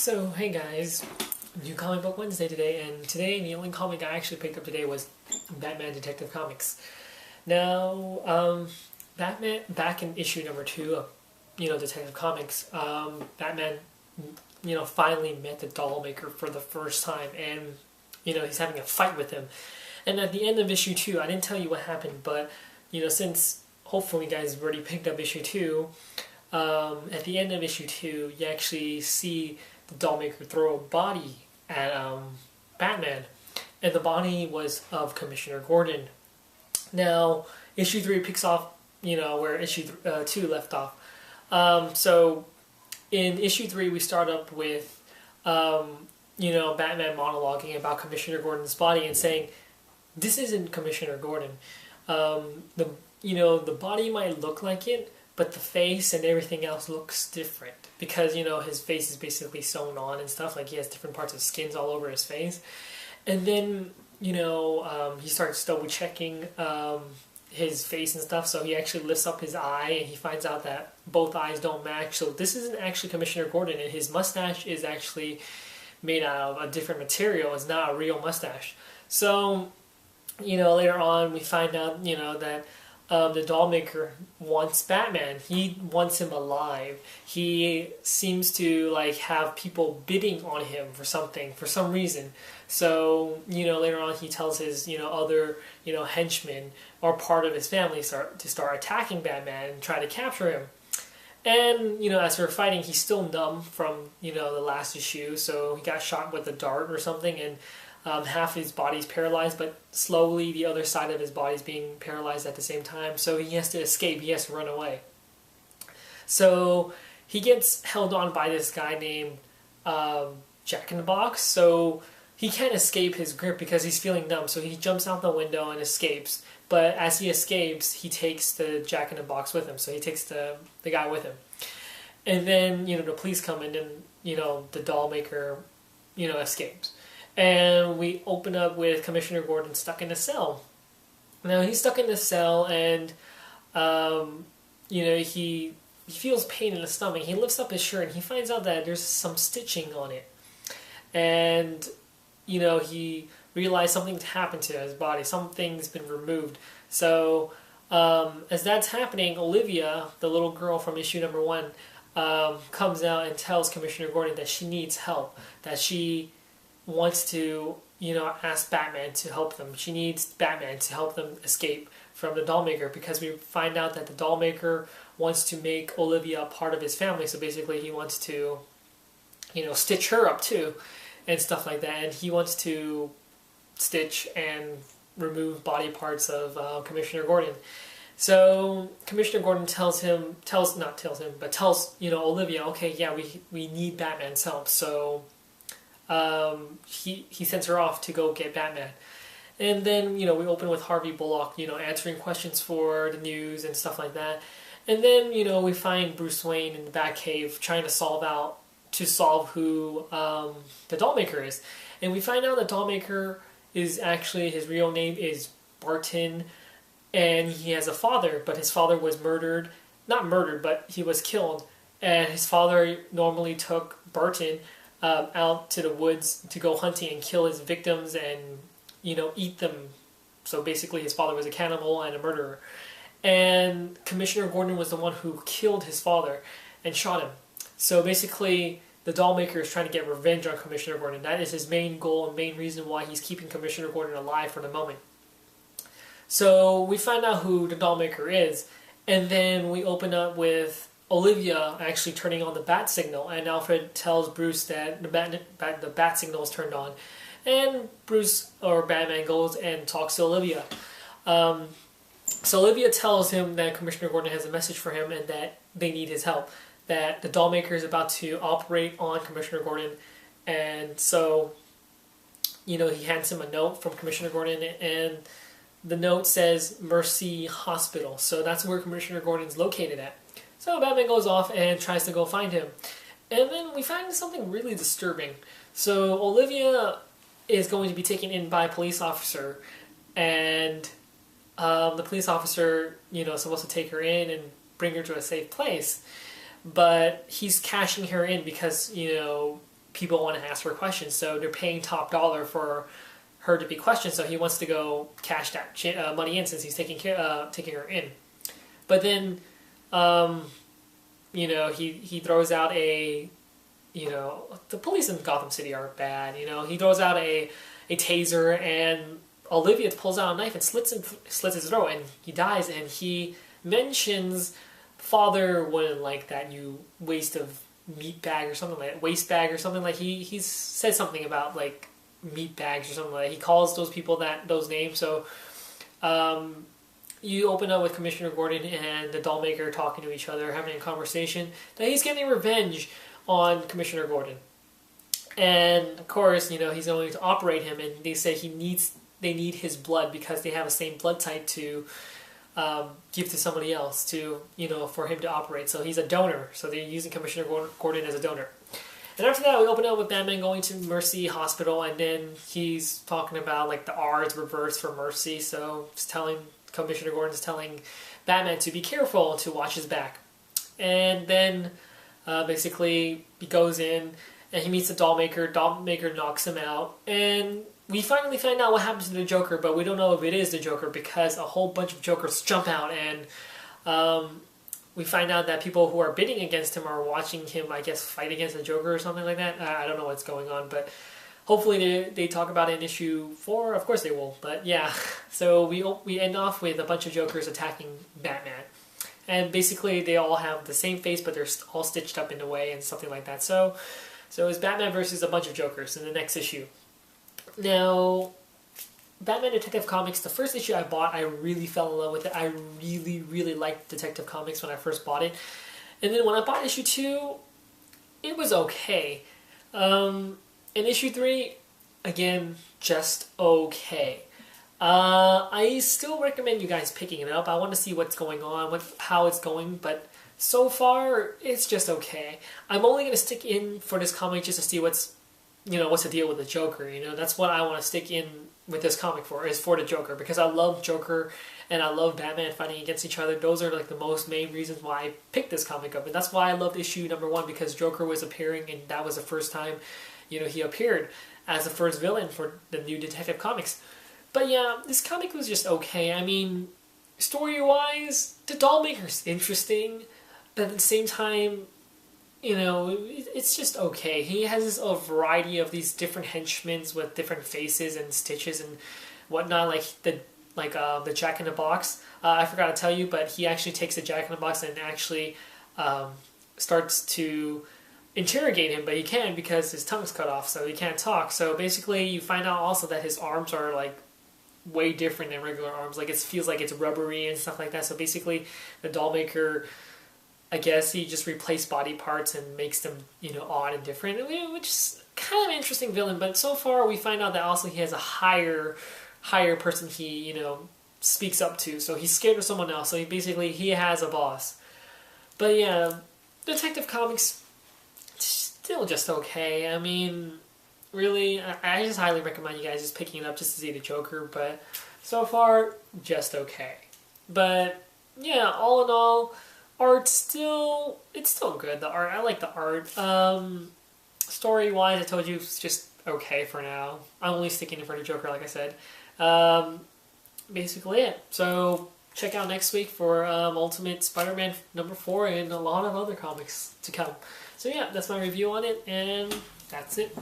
So, hey guys, new comic book Wednesday today, and today the only comic I actually picked up today was Batman Detective Comics. Now, Batman, back in issue number 2 of, Detective Comics, Batman, finally met the doll maker for the first time, and, he's having a fight with him. And at the end of issue 2, I didn't tell you what happened, but, since hopefully you guys already picked up issue 2, at the end of issue 2, you actually see the dollmaker throw a body at Batman, and the body was of Commissioner Gordon. Now, issue 3 picks off, where issue 2 left off. So, in issue 3, we start up with, Batman monologuing about Commissioner Gordon's body and saying, "This isn't Commissioner Gordon. The body might look like it, but the face and everything else looks different because, his face is basically sewn on and stuff. Like, he has different parts of skins all over his face. And then, he starts double-checking his face and stuff, so he actually lifts up his eye, and he finds out that both eyes don't match. So this isn't actually Commissioner Gordon, and his mustache is actually made out of a different material. It's not a real mustache. So, later on, we find out, that the dollmaker wants Batman. He wants him alive. He seems to have people bidding on him for something, for some reason. So, later on he tells his, other, henchmen or part of his family to start attacking Batman and try to capture him. And, as we're fighting, he's still numb from, the last issue. So he got shot with a dart or something, and half his body's paralyzed, but slowly the other side of his body's being paralyzed at the same time. So he has to escape. He has to run away. So he gets held on by this guy named Jack in the Box. So he can't escape his grip because he's feeling numb. So he jumps out the window and escapes. But as he escapes, he takes the Jack in the Box with him. So he takes the guy with him. And then, the police come in and, the doll maker, escapes. And we open up with Commissioner Gordon stuck in a cell. Now, he's stuck in the cell, and, he feels pain in the stomach. He lifts up his shirt, and he finds out that there's some stitching on it. And, he realized something's happened to his body. Something's been removed. So, as that's happening, Olivia, the little girl from issue number 1, comes out and tells Commissioner Gordon that she needs help, that she wants to, ask Batman to help them. She needs Batman to help them escape from the dollmaker, because we find out that the dollmaker wants to make Olivia a part of his family. So basically he wants to, stitch her up too and stuff like that. And he wants to stitch and remove body parts of Commissioner Gordon. So Commissioner Gordon tells Olivia, okay, yeah, we need Batman's help. So he sends her off to go get Batman. And then, we open with Harvey Bullock, answering questions for the news and stuff like that. And then, we find Bruce Wayne in the Batcave trying to solve who the dollmaker is. And we find out the dollmaker is actually, his real name is Barton, and he has a father, but his father was murdered. Not murdered, but he was killed. And his father normally took Barton out to the woods to go hunting and kill his victims and, eat them. So basically his father was a cannibal and a murderer. And Commissioner Gordon was the one who killed his father and shot him. So basically the dollmaker is trying to get revenge on Commissioner Gordon. That is his main goal and main reason why he's keeping Commissioner Gordon alive for the moment. So we find out who the dollmaker is, and then we open up with Olivia actually turning on the bat signal, and Alfred tells Bruce that the bat signal is turned on, and Bruce or Batman goes and talks to Olivia. So Olivia tells him that Commissioner Gordon has a message for him and that they need his help, that the dollmaker is about to operate on Commissioner Gordon, and so he hands him a note from Commissioner Gordon, and the note says Mercy Hospital. So that's where Commissioner Gordon's located at. So Batman goes off and tries to go find him. And then we find something really disturbing. So Olivia is going to be taken in by a police officer, and the police officer, is supposed to take her in and bring her to a safe place. But he's cashing her in because, people want to ask her questions, so they're paying top dollar for her to be questioned. So he wants to go cash that money in since he's taking her in. But then, he throws out a, the police in Gotham City are bad. He throws out a taser, and Olivia pulls out a knife and slits his throat, and he dies. And he mentions, "Father wouldn't like that, you waste of meat bag," or something like that, waste bag or something. Like he said something about like meat bags or something like that. He calls those people those names. So you open up with Commissioner Gordon and the doll maker talking to each other, having a conversation that he's getting revenge on Commissioner Gordon. And of course, he's going to operate him, and they say they need his blood because they have the same blood type to give to somebody else for him to operate. So he's a donor. So they're using Commissioner Gordon as a donor. And after that, we open up with Batman going to Mercy Hospital, and then he's talking about like the R is reversed for Mercy. So Commissioner Gordon's telling Batman to be careful and to watch his back. And then basically he goes in and he meets the doll maker. Doll maker knocks him out, and we finally find out what happens to the Joker, but we don't know if it is the Joker because a whole bunch of Jokers jump out, and we find out that people who are bidding against him are watching him, I guess, fight against the Joker or something like that. I don't know what's going on, but hopefully they talk about it in issue 4. Of course they will, but yeah. So we end off with a bunch of Jokers attacking Batman. And basically they all have the same face, but they're all stitched up in a way and something like that. So it's Batman versus a bunch of Jokers in the next issue. Now, Batman Detective Comics, the first issue I bought, I really fell in love with it. I really, really liked Detective Comics when I first bought it. And then when I bought issue 2, it was okay. And issue 3, again, just okay. I still recommend you guys picking it up. I want to see what's going on, how it's going, but so far, it's just okay. I'm only going to stick in for this comic just to see what's the deal with the Joker. That's what I want to stick in with this comic is for the Joker, because I love Joker and I love Batman fighting against each other. Those are like the most main reasons why I picked this comic up, and that's why I loved issue number 1, because Joker was appearing, and that was the first time he appeared as the first villain for the new Detective Comics. But yeah, this comic was just okay. I mean, story-wise, the doll maker's interesting, but at the same time, it's just okay. He has a variety of these different henchmen with different faces and stitches and whatnot, like the Jack in the Box. I forgot to tell you, but he actually takes the Jack in the Box and actually starts to interrogate him, but he can't because his tongue's cut off, so he can't talk. So basically, you find out also that his arms are like way different than regular arms. Like it feels like it's rubbery and stuff like that. So basically, the doll maker, I guess he just replaced body parts and makes them, odd and different, which is kind of an interesting villain. But so far, we find out that also he has a higher person he, speaks up to. So he's scared of someone else. So he has a boss. But yeah, Detective Comics, still just okay. I mean, really, I just highly recommend you guys just picking it up just to see the Joker. But so far, just okay. But yeah, all in all, it's still good. The art, I like the art. Story-wise, I told you it's just okay for now. I'm only sticking in for the Joker, like I said. Basically it. So check out next week for Ultimate Spider-Man number 4 and a lot of other comics to come. So yeah, that's my review on it, and that's it.